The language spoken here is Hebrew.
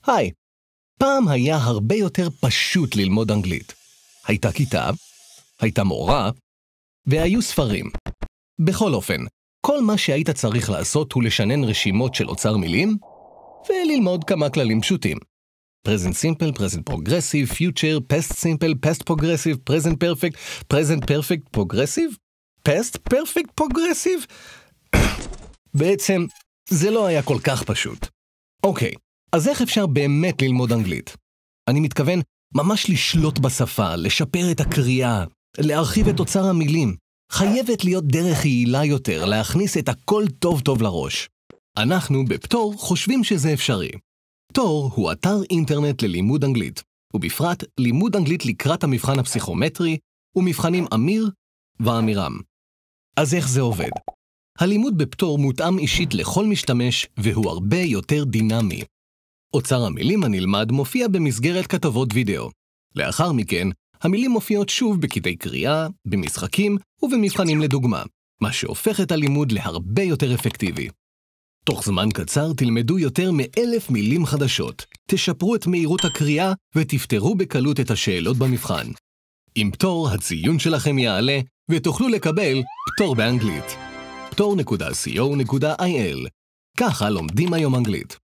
היי, פעם היה הרבה יותר פשוט ללמוד אנגלית. הייתה כיתה, הייתה מורה, והיו ספרים. בכל אופן, כל מה שהיית צריך לעשות הוא לשנן רשימות של אוצר מילים, וללמוד כמה כללים פשוטים. present simple, present progressive, future, past simple, past progressive, present perfect, progressive, past perfect, progressive. בעצם, זה לא היה כל כך פשוט. אוקיי, אז איך אפשר באמת ללמוד אנגלית? אני מתכוון ממש לשלוט בשפה, לשפר את הקריאה, להרחיב את אוצר המילים. חייבת להיות דרך יעילה יותר להכניס את הכל טוב טוב לראש. אנחנו בפטור חושבים שזה אפשרי. פטור הוא אתר אינטרנט ללימוד אנגלית, ובפרט לימוד אנגלית לקראת המבחן הפסיכומטרי ומבחנים אמיר ואמירם. אז איך זה עובד? הלימוד בפטור מותאם אישית לכל משתמש והוא הרבה יותר דינמי. אוצר המילים הנלמד מופיע במסגרת כתבות וידאו. לאחר מכן, המילים מופיעות שוב בכיתי קריאה, במשחקים ובמבחנים לדוגמה, מה שהופך את הלימוד להרבה יותר אפקטיבי. תוך זמן קצר תלמדו יותר מ1,000 מילים חדשות, תשפרו את מהירות הקריאה ותפתרו בקלות את השאלות במבחן. עם פטור הציון שלכם יעלה ותוכלו לקבל פטור באנגלית. ptor.co.il. ככה לומדים היום אנגלית.